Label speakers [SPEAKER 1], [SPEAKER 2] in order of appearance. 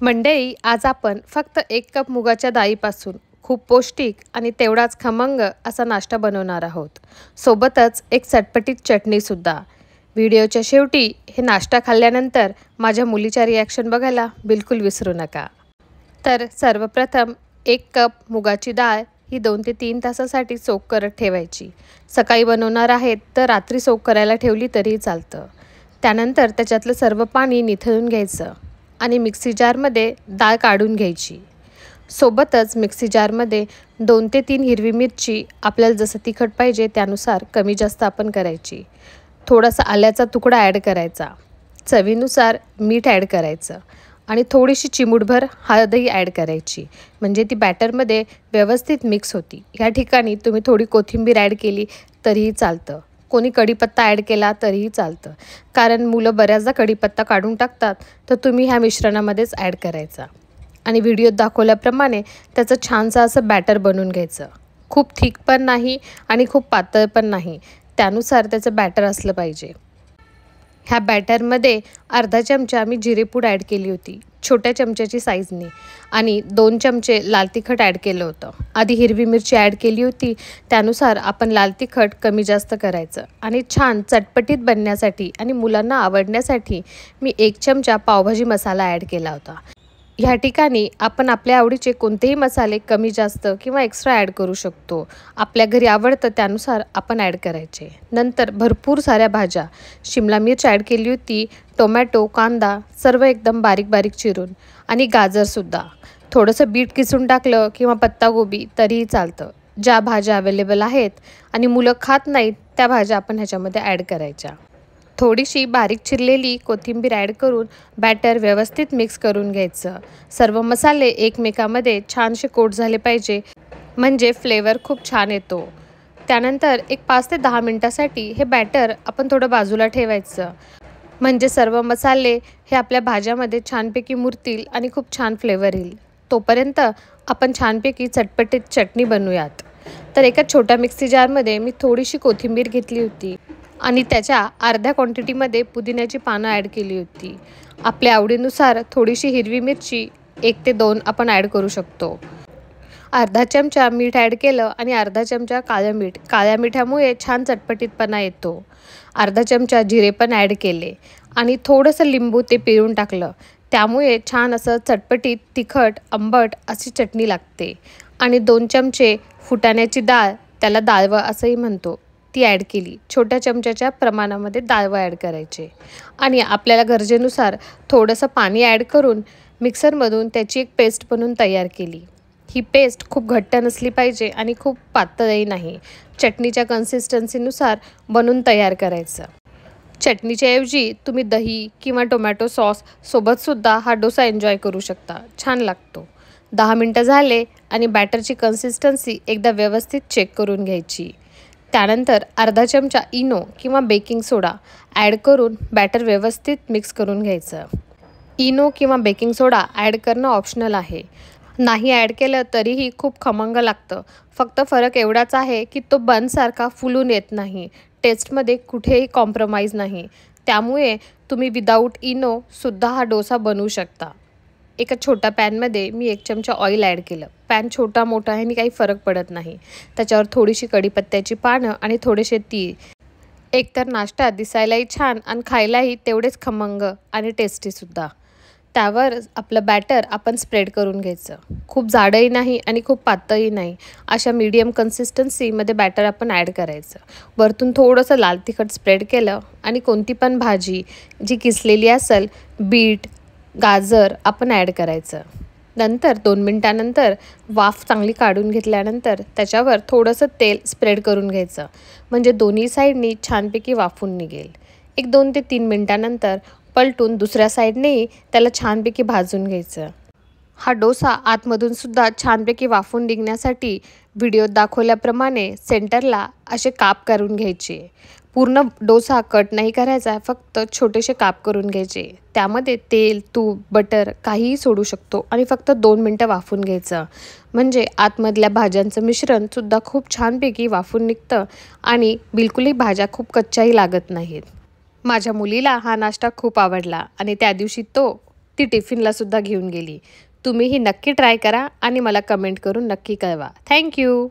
[SPEAKER 1] मंडळी, आज आपण फक्त 1 कप मुगाच्या डाळीपासून खूप पौष्टिक आणि तेवढाच खमंग असा नाश्ता बनवणार आहोत. सोबतच एक चटपटीत चटणीसुद्धा. व्हिडिओच्या शेवटी हे नाश्ता खाल्ल्यानंतर माझ्या मुलीच्या रिॲक्शन बघायला बिलकुल विसरू नका. तर सर्वप्रथम 1 कप मुगाची डाळ ही 2 ते 3 तासासाठी सोक करत ठेवायची. सकाळी बनवणार आहेत तर रात्री सोक करायला ठेवली तरीही चालतं. त्यानंतर त्याच्यातलं सर्व पाणी निथळून घ्यायचं आणि मिक्सी जारमध्ये डाळ काढून घ्यायची. सोबतच मिक्सी जारमध्ये 2 ते 3 हिरवी मिरची आपल्याला जसं तिखट पाहिजे त्यानुसार कमी जास्त आपण करायची. थोडासा आल्याचा तुकडा ॲड करायचा. चवीनुसार मीठ ॲड करायचं आणि थोडीशी चिमूटभर हळदही ॲड करायची. म्हणजे ती बॅटरमध्ये व्यवस्थित मिक्स होती. ह्या ठिकाणी तुम्ही थोडी कोथिंबीर ॲड केली तरीही चालतं. कोणी कढीपत्ता ॲड केला तरीही चालतं. कारण मुलं बऱ्याचदा कढीपत्ता काढून टाकतात, तर तुम्ही ह्या मिश्रणामध्येच ॲड करायचा आणि व्हिडिओत दाखवल्याप्रमाणे त्याचं छानसं असं बॅटर बनवून घ्यायचं. खूप थिक पण नाही आणि खूप पातळ पण नाही, त्यानुसार त्याचं बॅटर असलं पाहिजे. ह्या बॅटरमध्ये अर्धा चमचा मी जिरेपूड ॲड केली होती, छोट्या चमच्याची साईजने, आणि 2 चमचे लाल तिखट ॲड केलं होतं. आधी हिरवी मिरची ॲड केली होती, त्यानुसार आपण लाल तिखट कमी जास्त करायचं. आणि छान चटपटीत बनण्यासाठी आणि मुलांना आवडण्यासाठी मी 1 चमचा पावभाजी मसाला ॲड केला होता. ह्या ठिकाणी आपण आपल्या आवडीचे कोणतेही मसाले कमी जास्त किंवा एक्स्ट्रा ॲड करू शकतो. आपल्या घरी आवडतं त्यानुसार आपण ॲड करायचे. नंतर भरपूर साऱ्या भाज्या, शिमला मिर्च ॲड केली होती, टोमॅटो, कांदा सर्व एकदम बारीक बारीक चिरून, आणि गाजरसुद्धा. थोडंसं बीट किसून टाकलं किंवा पत्तागोबी तरीही चालतं. ज्या भाज्या अवेलेबल आहेत आणि मुलं खात नाहीत त्या भाज्या आपण ह्याच्यामध्ये ॲड करायच्या. थोडीशी बारीक चिरलेली कोथिंबीर ॲड करून बॅटर व्यवस्थित मिक्स करून घ्यायचं. सर्व मसाले एकमेकामध्ये छानसे कोट झाले पाहिजे, म्हणजे फ्लेवर खूप छान येतो. त्यानंतर एक 5 ते 10 मिनटासाठी हे बॅटर आपण थोडं बाजूला ठेवायचं, म्हणजे सर्व मसाले हे आपल्या भाज्यामध्ये छानपैकी मुरतील आणि खूप छान फ्लेवर येईल. तोपर्यंत आपण छानपैकी चटपटीत चटणी बनवूयात. तर एका छोट्या मिक्सी जारमध्ये मी थोडीशी कोथिंबीर घेतली होती आणि त्याच्या अर्ध्या क्वांटिटीमध्ये पुदिन्याची पानं ॲड केली होती. आपल्या आवडीनुसार थोडीशी हिरवी मिरची 1 ते 2 आपण ॲड करू शकतो. अर्धा चमचा मीठ ॲड केलं आणि अर्धा चमचा काळं मीठ. काळ्या मिठामुळे छान चटपटीतपणा येतो. अर्धा चमचा जिरे पण ॲड केले आणि थोडंसं लिंबू ते पिळून टाकलं. त्यामुळे छान असं चटपटीत, तिखट, आंबट अशी चटणी लागते. आणि 2 चमचे फुटाण्याची डाळ, त्याला डाळवं असंही म्हणतो, ती ॲड केली. छोट्या चमच्याच्या प्रमाणामध्ये डाळवं ॲड करायचे आणि आपल्याला गरजेनुसार थोडंसं पाणी ॲड करून मिक्सरमधून त्याची एक पेस्ट बनवून तयार केली. ही पेस्ट खूप घट्ट नसली पाहिजे आणि खूप पातळही नाही. चटणीच्या कन्सिस्टन्सीनुसार बनवून तयार करायचं. चटणीच्या ऐवजी तुम्ही दही किंवा टोमॅटो सॉस सोबतसुद्धा हा डोसा एन्जॉय करू शकता. छान लागतो. 10 मिनटं झाले आणि बॅटरची कन्सिस्टन्सी एकदा व्यवस्थित चेक करून घ्यायची. त्यानंतर अर्धा चमचा इनो किंवा बेकिंग सोडा ॲड करून बॅटर व्यवस्थित मिक्स करून घ्यायचं. इनो किंवा बेकिंग सोडा ॲड करणं ऑप्शनल आहे. नाही ॲड केलं तरीही खूप खमंग लागतं. फक्त फरक एवढाच आहे की तो बनसारखा फुलून येत नाही. टेस्टमध्ये कुठेही कॉम्प्रोमाइज नाही. त्यामुळे तुम्ही विदाऊट इनोसुद्धा हा डोसा बनवू शकता. एका छोट्या पॅनमध्ये मी 1 चमचा ऑइल ॲड केलं. पॅन छोटा मोठा ह्यानी काही फरक पडत नाही. त्याच्यावर थोडीशी कढीपत्त्याची पानं आणि थोडेसे तीळ. एकतर नाश्ता दिसायलाही छान आणि खायलाही तेवढेच खमंग आणि टेस्टीसुद्धा. त्यावर आपलं बॅटर आपण स्प्रेड करून घ्यायचं. खूप जाडही नाही आणि खूप पातळही नाही, अशा मीडियम कन्सिस्टन्सीमध्ये बॅटर आपण ॲड करायचं. वरतून थोडंसं लाल तिखट स्प्रेड केलं आणि कोणती पण भाजी जी किसलेली असेल, बीट, गाजर आपण ॲड करायचं. नंतर 2 मिनटानंतर वाफ चांगली काढून घेतल्यानंतर त्याच्यावर थोडंसं तेल स्प्रेड करून घ्यायचं, म्हणजे दोन्ही साईडनी छानपैकी वाफून निघेल. एक 2 ते 3 मिनटानंतर पलटून दुसऱ्या साईडनेही त्याला छानपैकी भाजून घ्यायचं. हा डोसा आतमधूनसुद्धा छानपैकी वाफून निघण्यासाठी व्हिडिओत दाखवल्याप्रमाणे सेंटरला असे काप करून घ्यायचे. पूर्ण डोसा कट नाही करायचा, फक्त छोटेसे काप करून घ्यायचे. त्यामध्ये तेल, तूप, बटर काहीही सोडू शकतो आणि फक्त 2 मिनटं वाफून घ्यायचं, म्हणजे आतमधल्या भाज्यांचं मिश्रणसुद्धा खूप छानपैकी वाफून निघतं आणि बिलकुलही भाज्या खूप कच्च्याही लागत नाहीत. माझ्या मुलीला हा नाश्ता खूप आवडला आणि त्या दिवशी तो ती टिफिनलासुद्धा घेऊन गेली. तुम्हीही नक्की ट्राय करा आणि मला कमेंट करून नक्की कळवा. थँक्यू.